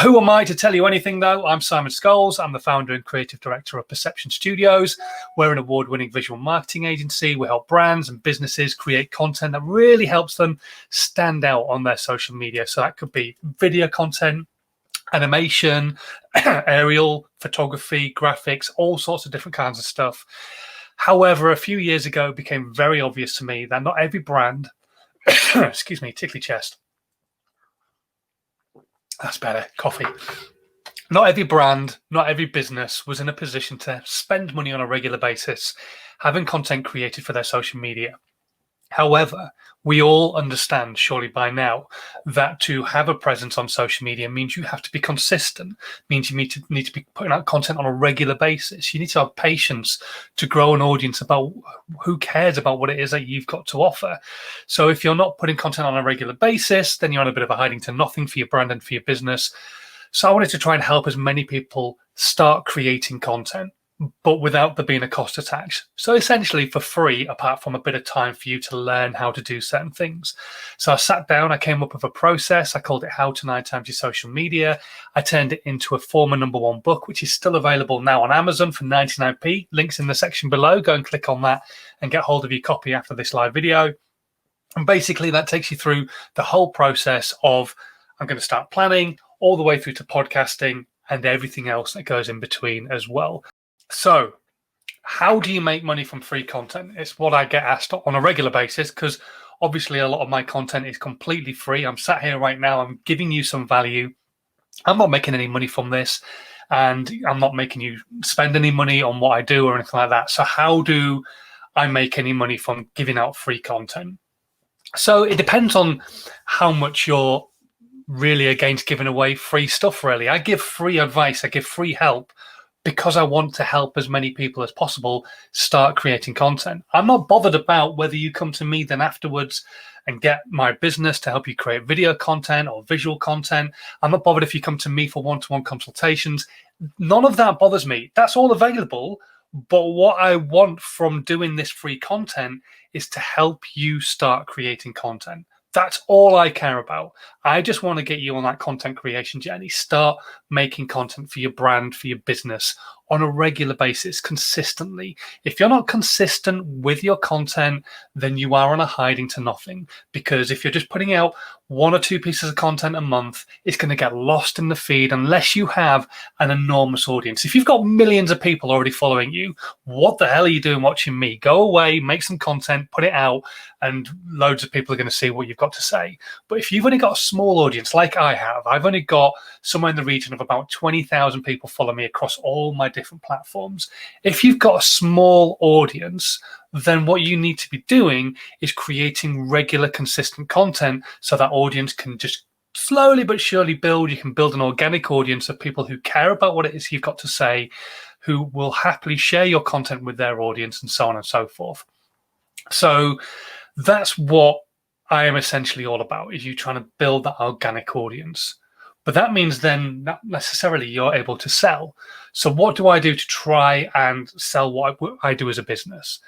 Who am I to tell you anything, though? I'm Simon Scholes. I'm the founder and creative director of Perception Studios. We're an award-winning visual marketing agency. We help brands and businesses create content that really helps them stand out on their social media. So that could be video content, animation, aerial photography, graphics, all sorts of different kinds of stuff. However, a few years ago, it became very obvious to me that not every brand, excuse me, tickly chest. That's better, coffee. Not every brand, not every business was in a position to spend money on a regular basis, having content created for their social media. However, we all understand, surely by now, that to have a presence on social media means you have to be consistent, means you need to be putting out content on a regular basis. You need to have patience to grow an audience about who cares about what it is that you've got to offer. So if you're not putting content on a regular basis, then you're on a bit of a hiding to nothing for your brand and for your business. So I wanted to try and help as many people start creating content, but without there being a cost attached. So essentially for free, apart from a bit of time for you to learn how to do certain things. So I sat down, I came up with a process. I called it How to 9 Times Your Social Media. I turned it into a former #1 book, which is still available now on Amazon for 99p. Links in the section below. Go and click on that and get hold of your copy after this live video. And basically that takes you through the whole process of I'm going to start planning all the way through to podcasting and everything else that goes in between as well. So how do you make money from free content? It's what I get asked on a regular basis, because obviously a lot of my content is completely free. I'm sat here right now. I'm giving you some value. I'm not making any money from this, and I'm not making you spend any money on what I do or anything like that. So how do I make any money from giving out free content? So it depends on how much you're really against giving away free stuff, really. I give free advice. I give free help because I want to help as many people as possible start creating content. I'm not bothered about whether you come to me then afterwards and get my business to help you create video content or visual content. I'm not bothered if you come to me for one-to-one consultations. None of that bothers me. That's all available. But what I want from doing this free content is to help you start creating content. That's all I care about. I just want to get you on that content creation journey. Start making content for your brand, for your business on a regular basis, consistently. If you're not consistent with your content, then you are on a hiding to nothing. Because if you're just putting out 1 or 2 pieces of content a month, it's going to get lost in the feed unless you have an enormous audience. If you've got millions of people already following you, what the hell are you doing watching me? Go away, make some content, put it out, and loads of people are going to see what you've got to say. But if you've only got a small audience like I have, I've only got somewhere in the region of about 20,000 people follow me across all my different platforms. If you've got a small audience, then what you need to be doing is creating regular, consistent content so that audience can just slowly but surely build. You can build an organic audience of people who care about what it is you've got to say, who will happily share your content with their audience, and so on and so forth. So that's what I am essentially all about, is you trying to build that organic audience. But that means then not necessarily you're able to sell. So what do I do to try and sell what I do as a business?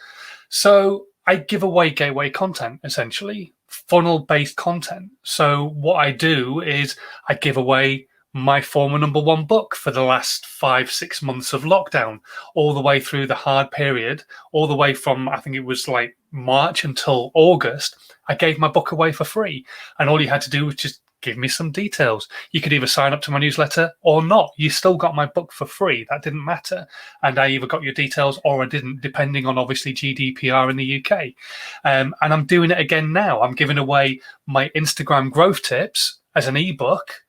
So I give away gateway content, essentially, funnel-based content. So what I do is I give away my former #1 book for the last 5-6 months of lockdown, all the way through the hard period, all the way from, I think it was like March until August. I gave my book away for free. And all you had to do was just give me some details. You could either sign up to my newsletter or not. You still got my book for free. That didn't matter. And I either got your details or I didn't, depending on obviously GDPR in the UK. And I'm doing it again now. I'm giving away my Instagram growth tips as an ebook,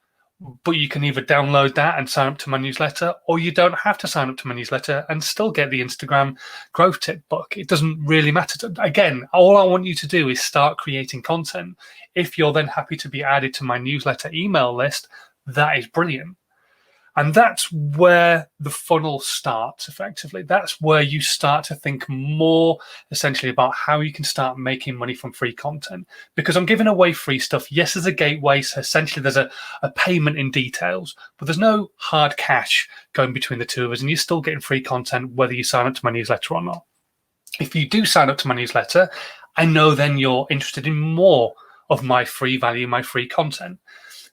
but you can either download that and sign up to my newsletter, or you don't have to sign up to my newsletter and still get the Instagram growth tip book. It doesn't really matter. Again, all I want you to do is start creating content. If you're then happy to be added to my newsletter email list, that is brilliant. And that's where the funnel starts, effectively. That's where you start to think more essentially about how you can start making money from free content. Because I'm giving away free stuff. Yes, there's a gateway. So essentially there's a payment in details, but there's no hard cash going between the two of us. And you're still getting free content whether you sign up to my newsletter or not. If you do sign up to my newsletter, I know then you're interested in more of my free value, my free content.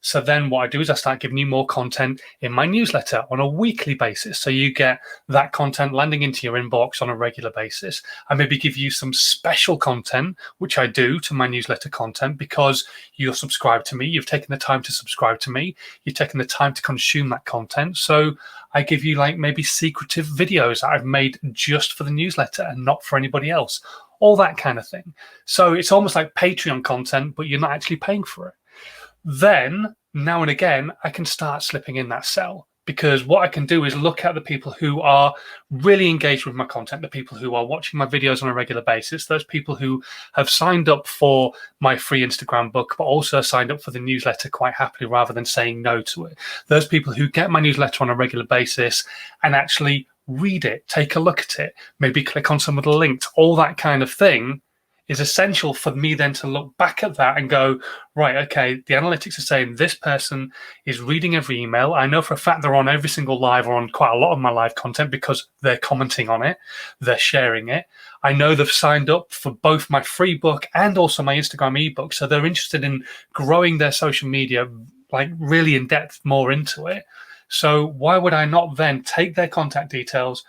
So then what I do is I start giving you more content in my newsletter on a weekly basis. So you get that content landing into your inbox on a regular basis. I maybe give you some special content, which I do to my newsletter content because you're subscribed to me. You've taken the time to subscribe to me. You've taken the time to consume that content. So I give you like maybe secretive videos that I've made just for the newsletter and not for anybody else, all that kind of thing. So it's almost like Patreon content, but you're not actually paying for it. Then now and again, I can start slipping in that sell, because what I can do is look at the people who are really engaged with my content, the people who are watching my videos on a regular basis, those people who have signed up for my free Instagram book, but also signed up for the newsletter quite happily rather than saying no to it. Those people who get my newsletter on a regular basis and actually read it, take a look at it, maybe click on some of the links, all that kind of thing is essential for me then to look back at that and go, right, okay, the analytics are saying this person is reading every email. I know for a fact they're on every single live or on quite a lot of my live content because they're commenting on it, they're sharing it. I know they've signed up for both my free book and also my Instagram ebook. So they're interested in growing their social media, like really in depth, more into it. So why would I not then take their contact details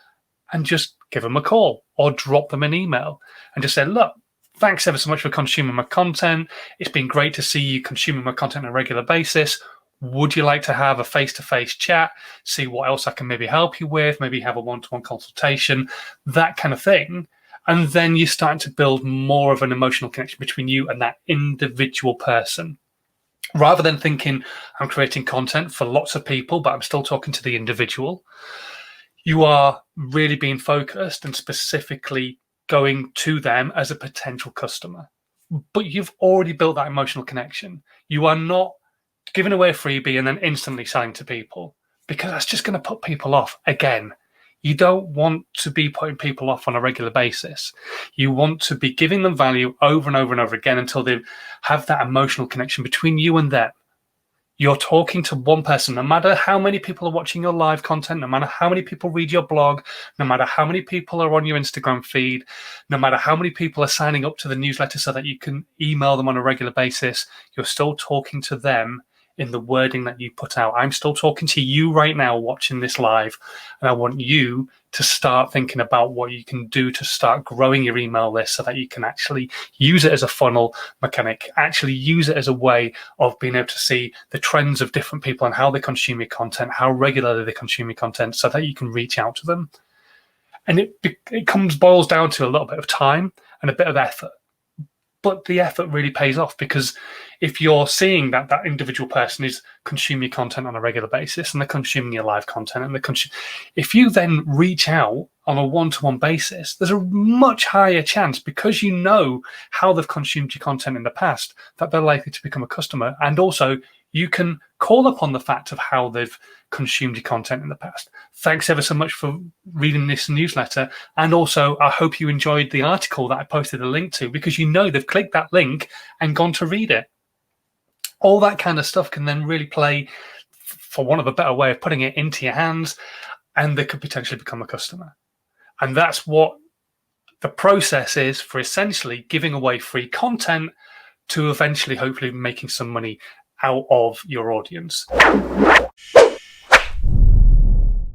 and just give them a call or drop them an email and just say, look, thanks ever so much for consuming my content. It's been great to see you consuming my content on a regular basis. Would you like to have a face-to-face chat, see what else I can maybe help you with, maybe have a one-to-one consultation, that kind of thing. And then you're starting to build more of an emotional connection between you and that individual person. Rather than thinking I'm creating content for lots of people, but I'm still talking to the individual, you are really being focused and specifically going to them as a potential customer. But you've already built that emotional connection. You are not giving away a freebie and then instantly selling to people, because that's just going to put people off again. You don't want to be putting people off on a regular basis. You want to be giving them value over and over and over again until they have that emotional connection between you and them. You're talking to one person, no matter how many people are watching your live content, no matter how many people read your blog, no matter how many people are on your Instagram feed, no matter how many people are signing up to the newsletter so that you can email them on a regular basis, you're still talking to them in the wording that you put out. I'm still talking to you right now watching this live, and I want you to start thinking about what you can do to start growing your email list so that you can actually use it as a funnel mechanic, actually use it as a way of being able to see the trends of different people and how they consume your content, how regularly they consume your content, so that you can reach out to them. And it boils down to a little bit of time and a bit of effort. But the effort really pays off, because if you're seeing that that individual person is consuming your content on a regular basis and they're consuming your live content, and if you then reach out on a one-to-one basis, there's a much higher chance, because you know how they've consumed your content in the past, that they're likely to become a customer. And also you can call upon the fact of how they've consumed your content in the past. Thanks ever so much for reading this newsletter. And also, I hope you enjoyed the article that I posted a link to, because you know they've clicked that link and gone to read it. All that kind of stuff can then really play, for want of a better way of putting it, into your hands, and they could potentially become a customer. And that's what the process is for essentially giving away free content to eventually, hopefully, making some money out of your audience.